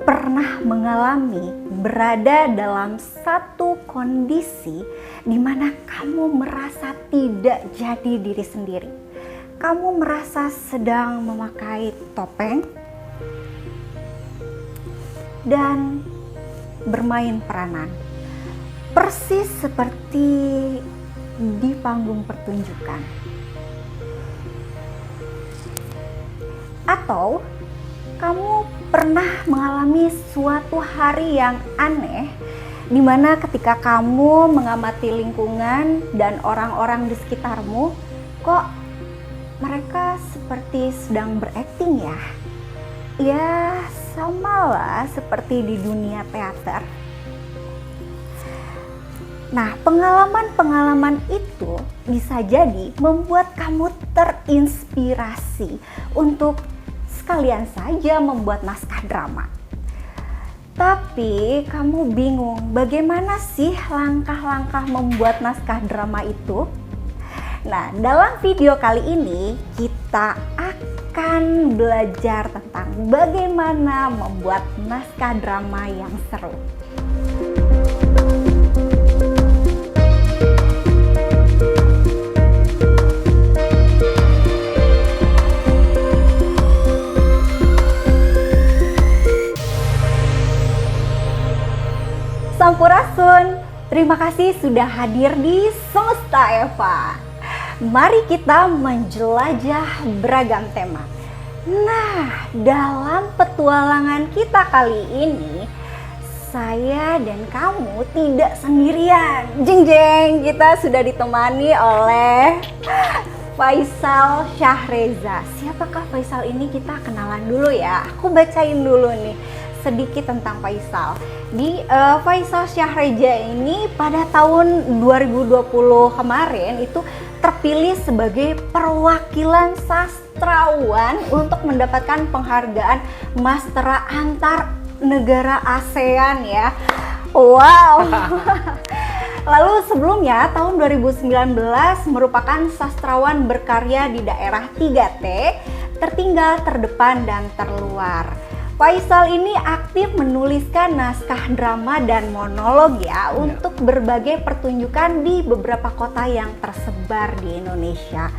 pernah mengalami berada dalam satu kondisi di mana kamu merasa tidak jadi diri sendiri? Kamu merasa sedang memakai topeng dan bermain peranan, persis seperti di panggung pertunjukan. Atau kamu pernah mengalami suatu hari yang aneh di mana ketika kamu mengamati lingkungan dan orang-orang di sekitarmu, kok mereka seperti sedang berakting ya? Ya, samalah seperti di dunia teater. Nah, pengalaman-pengalaman itu bisa jadi membuat kamu terinspirasi untuk sekalian saja membuat naskah drama. Tapi kamu bingung bagaimana sih langkah-langkah membuat naskah drama itu? Nah, dalam video kali ini kita akan belajar tentang bagaimana membuat naskah drama yang seru. Sampurasun, terima kasih sudah hadir di Semesta Eva. Mari kita menjelajah beragam tema. Nah, dalam petualangan kita kali ini, saya dan kamu tidak sendirian. Jeng jeng, kita sudah ditemani oleh Faisal Syahreza. Siapakah Faisal ini? Kita kenalan dulu ya. Aku bacain dulu nih sedikit tentang Faisal. Faisal Syahreza ini pada tahun 2020 kemarin itu terpilih sebagai perwakilan sastrawan untuk mendapatkan penghargaan Mastera Antar Negara ASEAN ya. Wow. Lalu sebelumnya tahun 2019 merupakan sastrawan berkarya di daerah 3T, tertinggal, terdepan, dan terluar. Faisal ini aktif menuliskan naskah drama dan monolog ya untuk berbagai pertunjukan di beberapa kota yang tersebar di Indonesia.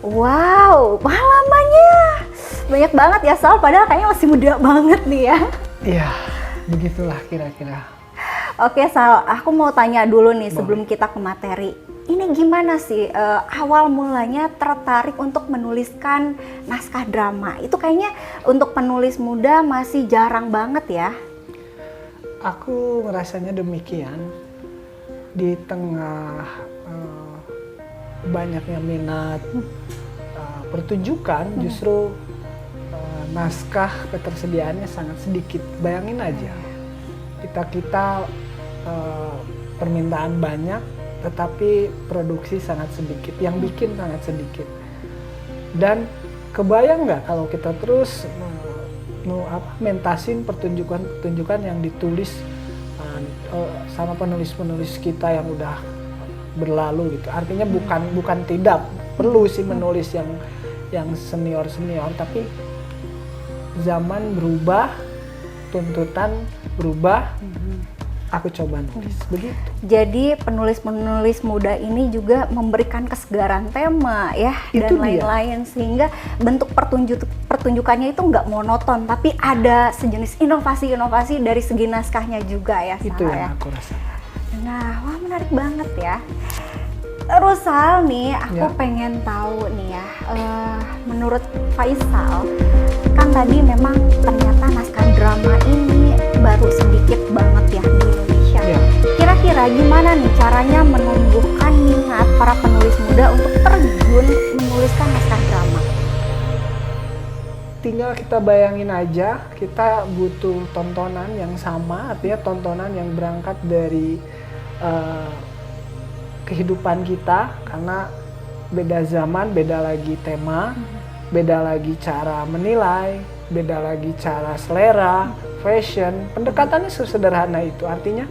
Wow, pengalamannya banyak banget ya Sal, padahal kayaknya masih muda banget nih ya. Iya, begitulah kira-kira. Oke Sal, aku mau tanya dulu nih sebelum kita ke materi. Ini gimana sih awal mulanya tertarik untuk menuliskan naskah drama? Itu kayaknya untuk penulis muda masih jarang banget ya? Aku ngerasanya demikian. Di tengah banyaknya minat pertunjukan, justru naskah ketersediaannya sangat sedikit. Bayangin aja, kita permintaan banyak, tetapi produksi sangat sedikit, yang bikin sangat sedikit. Dan kebayang nggak kalau kita terus mentasin pertunjukan yang ditulis sama penulis-penulis kita yang udah berlalu gitu. Artinya bukan tidak perlu sih menulis yang senior, tapi zaman berubah, tuntutan berubah. Aku coba nulis begitu. Jadi penulis-penulis muda ini juga memberikan kesegaran tema ya dan lain-lain sehingga bentuk pertunjukannya itu nggak monoton tapi ada sejenis inovasi-inovasi dari segi naskahnya juga ya. Itu yang aku rasa. Nah, wah menarik banget ya. Terus Sal nih, aku pengen tahu nih ya, menurut Faisal kan tadi memang ternyata naskah drama ini baru sedikit banget ya di Indonesia. Kira-kira gimana nih caranya menumbuhkan minat para penulis muda untuk terjun menuliskan naskah drama? Tinggal kita bayangin aja, kita butuh tontonan yang sama, artinya tontonan yang berangkat dari kehidupan kita, karena beda zaman, beda lagi tema, beda lagi cara menilai, beda lagi cara selera, fashion. Pendekatannya sesederhana itu. Artinya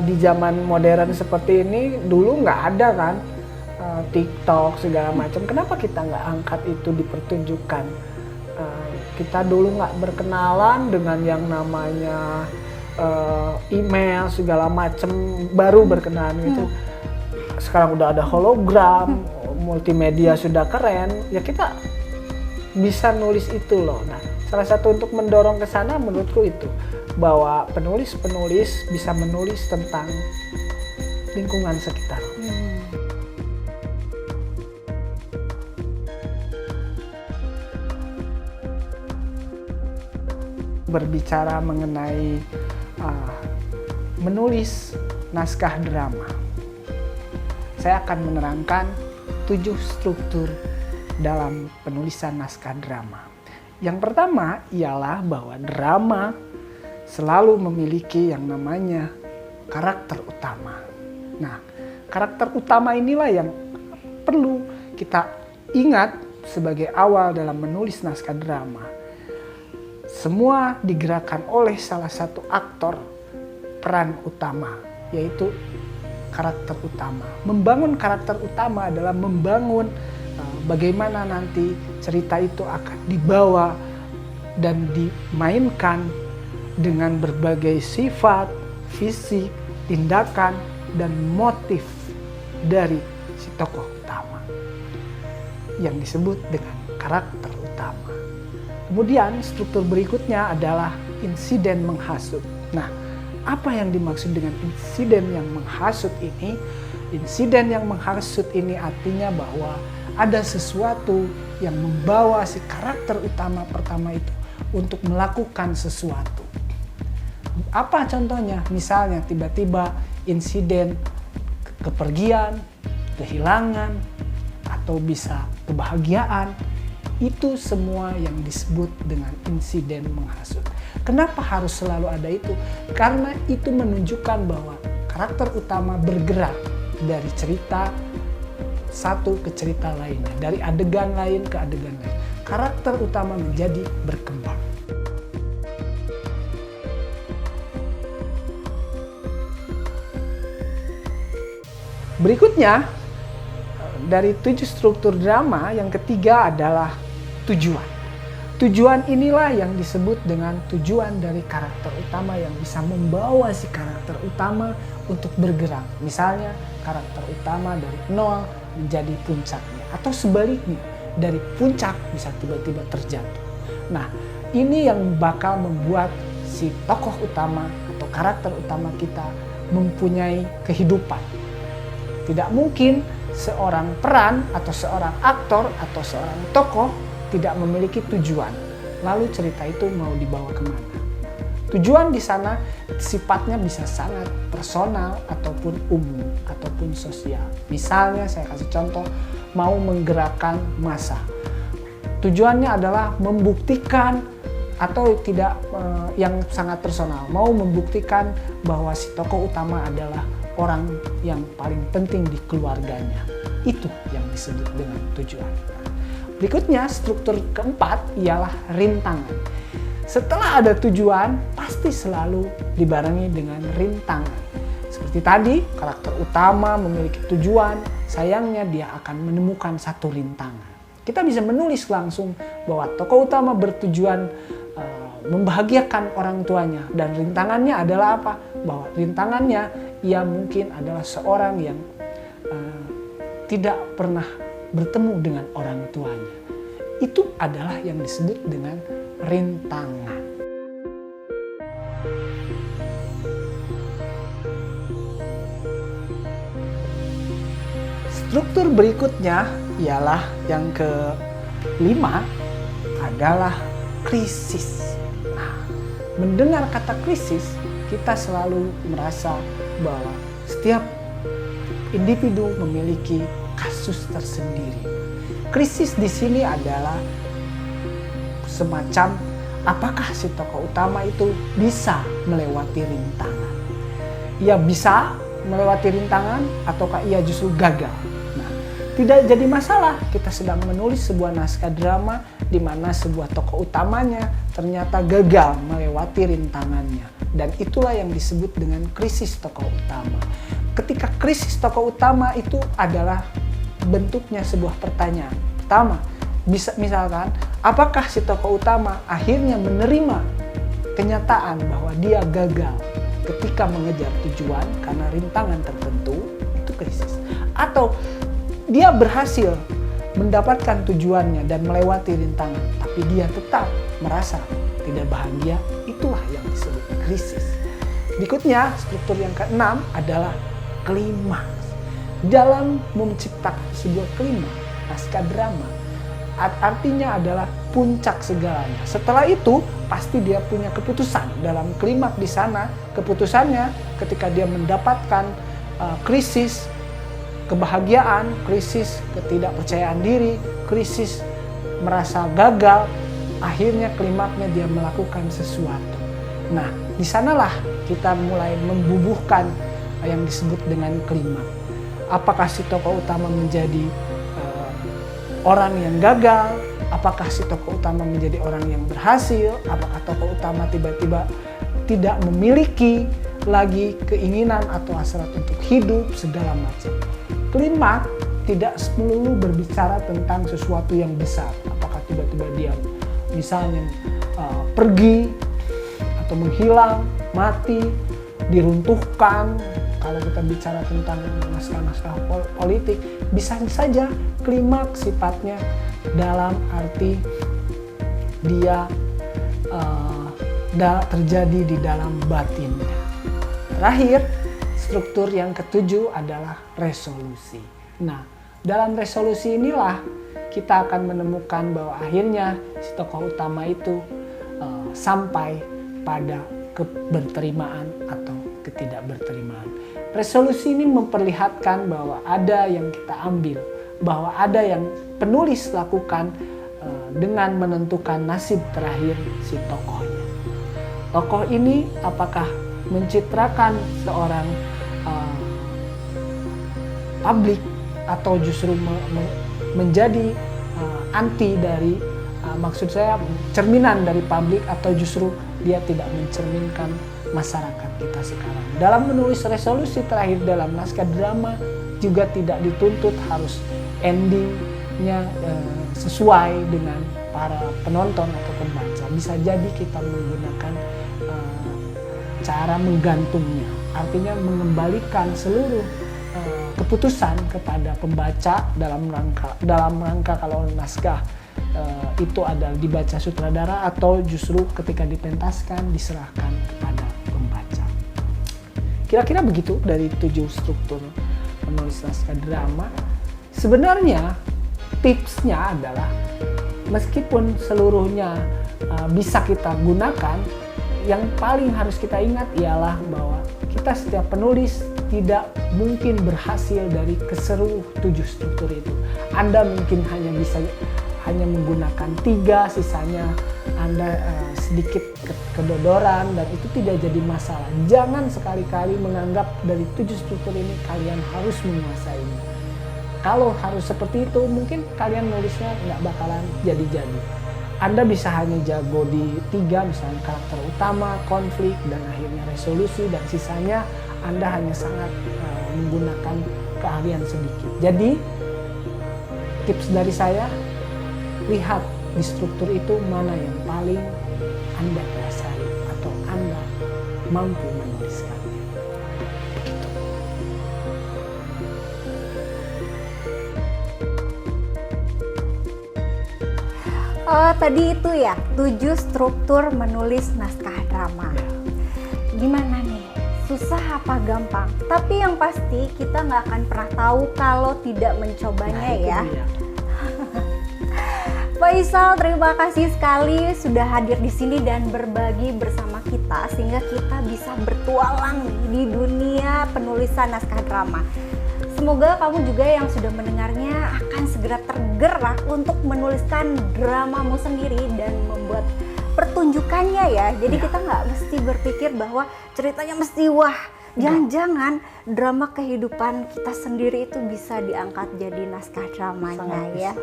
di zaman modern seperti ini dulu nggak ada kan TikTok segala macam. Kenapa kita nggak angkat itu dipertunjukkan? Kita dulu nggak berkenalan dengan yang namanya email segala macem, baru berkenalan gitu. Sekarang udah ada hologram, multimedia sudah keren, ya kita bisa nulis itu loh. Nah, salah satu untuk mendorong ke sana menurutku itu, bahwa penulis-penulis bisa menulis tentang lingkungan sekitar. Berbicara mengenai menulis naskah drama, saya akan menerangkan 7 struktur dalam penulisan naskah drama. Yang pertama ialah bahwa drama selalu memiliki yang namanya karakter utama. Nah, karakter utama inilah yang perlu kita ingat sebagai awal dalam menulis naskah drama. Semua digerakkan oleh salah satu aktor peran utama, yaitu karakter utama. Membangun karakter utama adalah membangun bagaimana nanti cerita itu akan dibawa dan dimainkan dengan berbagai sifat, fisik, tindakan, dan motif dari si tokoh utama yang disebut dengan karakter utama. Kemudian struktur berikutnya adalah insiden menghasut. Nah, apa yang dimaksud dengan insiden yang menghasut ini? Insiden yang menghasut ini artinya bahwa ada sesuatu yang membawa si karakter utama pertama itu untuk melakukan sesuatu. Apa contohnya? Misalnya tiba-tiba insiden kepergian, kehilangan, atau bisa kebahagiaan. Itu semua yang disebut dengan insiden menghasut. Kenapa harus selalu ada itu? Karena itu menunjukkan bahwa karakter utama bergerak dari cerita satu ke cerita lainnya, dari adegan lain ke adegan lain. Karakter utama menjadi berkembang. Berikutnya, dari 7 struktur drama, yang ketiga adalah tujuan. Tujuan inilah yang disebut dengan tujuan dari karakter utama yang bisa membawa si karakter utama untuk bergerak. Misalnya karakter utama dari nol menjadi puncaknya, atau sebaliknya dari puncak bisa tiba-tiba terjatuh. Nah, ini yang bakal membuat si tokoh utama atau karakter utama kita mempunyai kehidupan. Tidak mungkin seorang peran atau seorang aktor atau seorang tokoh tidak memiliki tujuan. Lalu cerita itu mau dibawa kemana? Tujuan di sana sifatnya bisa sangat personal ataupun umum ataupun sosial. Misalnya saya kasih contoh, mau menggerakkan massa. Tujuannya adalah membuktikan atau tidak yang sangat personal. Mau membuktikan bahwa si tokoh utama adalah orang yang paling penting di keluarganya. Itu yang disebut dengan tujuan. Berikutnya, struktur keempat ialah rintangan. Setelah ada tujuan, pasti selalu dibarengi dengan rintangan. Seperti tadi, karakter utama memiliki tujuan, sayangnya dia akan menemukan satu rintangan. Kita bisa menulis langsung bahwa tokoh utama bertujuan membahagiakan orang tuanya, dan rintangannya adalah apa? Bahwa rintangannya ia mungkin adalah seorang yang tidak pernah bertemu dengan orang tuanya. Itu adalah yang disebut dengan rintangan. Struktur berikutnya ialah yang kelima adalah krisis. Nah, mendengar kata krisis, kita selalu merasa bahwa setiap individu memiliki kasus tersendiri. Krisis di sini adalah semacam apakah si tokoh utama itu bisa melewati rintangan. Ia bisa melewati rintangan ataukah ia justru gagal. Nah, tidak jadi masalah kita sedang menulis sebuah naskah drama di mana sebuah tokoh utamanya ternyata gagal melewati rintangannya. Dan itulah yang disebut dengan krisis tokoh utama. Ketika krisis tokoh utama itu adalah bentuknya sebuah pertanyaan. Pertama, Bisa misalkan, apakah si tokoh utama akhirnya menerima kenyataan bahwa dia gagal ketika mengejar tujuan karena rintangan tertentu, itu krisis. Atau dia berhasil mendapatkan tujuannya dan melewati rintangan, tapi dia tetap merasa tidak bahagia, itulah yang disebut krisis. Berikutnya, struktur yang keenam adalah klimaks. Dalam menciptakan sebuah klimaks, naskah drama, artinya adalah puncak segalanya. Setelah itu, pasti dia punya keputusan. Dalam klimaks di sana, keputusannya ketika dia mendapatkan krisis kebahagiaan, krisis ketidakpercayaan diri, krisis merasa gagal, akhirnya klimaksnya dia melakukan sesuatu. Nah, di sanalah kita mulai membubuhkan yang disebut dengan klimaks. Apakah si tokoh utama menjadi orang yang gagal? Apakah si tokoh utama menjadi orang yang berhasil? Apakah tokoh utama tiba-tiba tidak memiliki lagi keinginan atau hasrat untuk hidup, segala macam. Klimaks tidak melulu berbicara tentang sesuatu yang besar. Apakah tiba-tiba dia misalnya pergi atau menghilang, mati, diruntuhkan. Kalau kita bicara tentang naskah-naskah politik, bisa saja klimaks sifatnya dalam arti dia terjadi di dalam batinnya. Terakhir, struktur yang ketujuh adalah resolusi. Nah, dalam resolusi inilah kita akan menemukan bahwa akhirnya si tokoh utama itu sampai pada keberterimaan atau ketidakberterimaan. Resolusi ini memperlihatkan bahwa ada yang kita ambil, bahwa ada yang penulis lakukan dengan menentukan nasib terakhir si tokohnya. Tokoh ini apakah mencitrakan seorang publik atau justru menjadi anti dari maksud saya cerminan dari publik, atau justru dia tidak mencerminkan masyarakat kita sekarang. Dalam menulis resolusi terakhir dalam naskah drama juga tidak dituntut harus endingnya sesuai dengan para penonton atau pembaca. Bisa jadi kita menggunakan cara menggantungnya, artinya mengembalikan seluruh keputusan kepada pembaca dalam rangka kalau naskah itu adalah dibaca sutradara, atau justru ketika dipentaskan diserahkan kepada pembaca. Kira-kira begitu dari 7 struktur menulis naskah drama. Sebenarnya tipsnya adalah meskipun seluruhnya bisa kita gunakan, yang paling harus kita ingat ialah bahwa kita setiap penulis tidak mungkin berhasil dari keseluruh 7 struktur itu. Anda mungkin hanya menggunakan 3, sisanya Anda sedikit kedodoran, dan itu tidak jadi masalah. Jangan sekali-kali menganggap dari 7 struktur ini kalian harus menguasainya. Kalau harus seperti itu, mungkin kalian nulisnya nggak bakalan jadi-jadi. Anda bisa hanya jago di 3, misalnya karakter utama, konflik, dan akhirnya resolusi, dan sisanya Anda hanya sangat menggunakan keahlian sedikit. Jadi, tips dari saya, lihat di struktur itu mana yang paling Anda kuasai atau Anda mampu menuliskannya. Begitu. Tadi itu ya, 7 struktur menulis naskah drama. Gimana nih? Susah apa gampang? Tapi yang pasti kita nggak akan pernah tahu kalau tidak mencobanya ya. Faisal, terima kasih sekali sudah hadir di sini dan berbagi bersama kita sehingga kita bisa bertualang di dunia penulisan naskah drama. Semoga kamu juga yang sudah mendengarnya akan segera tergerak untuk menuliskan dramamu sendiri dan membuat pertunjukannya ya. Jadi kita nggak mesti berpikir bahwa ceritanya mesti wah. Jangan-jangan drama kehidupan kita sendiri itu bisa diangkat jadi naskah dramanya ya.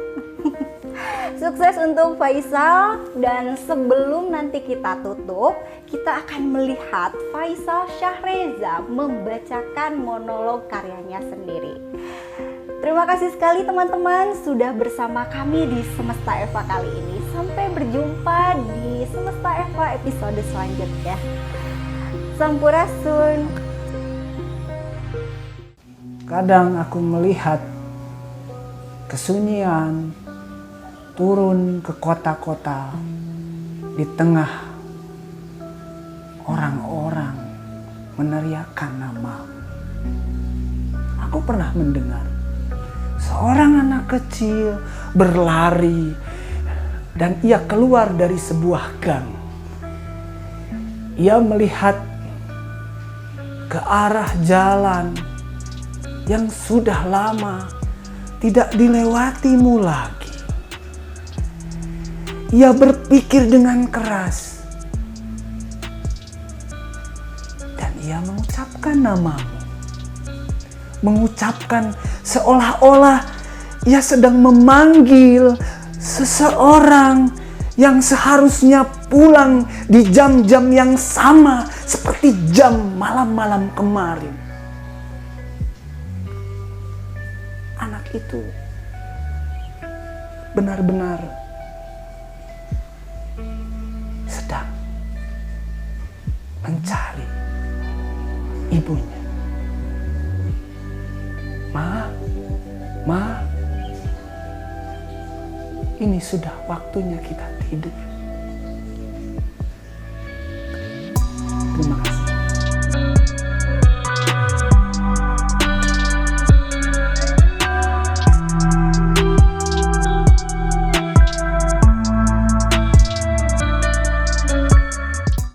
Sukses untuk Faisal, dan sebelum nanti kita tutup, kita akan melihat Faisal Syahreza membacakan monolog karyanya sendiri. Terima kasih sekali teman-teman sudah bersama kami di Semesta Eva kali ini. Sampai berjumpa di Semesta Eva episode selanjutnya. Sampurasun. Kadang aku melihat kesunyian turun ke kota-kota di tengah orang-orang meneriakkan nama. Aku pernah mendengar seorang anak kecil berlari dan ia keluar dari sebuah gang. Ia melihat ke arah jalan yang sudah lama tidak dilewatimu lagi. Ia berpikir dengan keras dan ia mengucapkan namamu. Mengucapkan seolah-olah ia sedang memanggil seseorang yang seharusnya pulang di jam-jam yang sama seperti jam malam-malam kemarin. Anak itu benar-benar sedang mencari ibunya. Ma, ini sudah waktunya kita tidur. Terima kasih.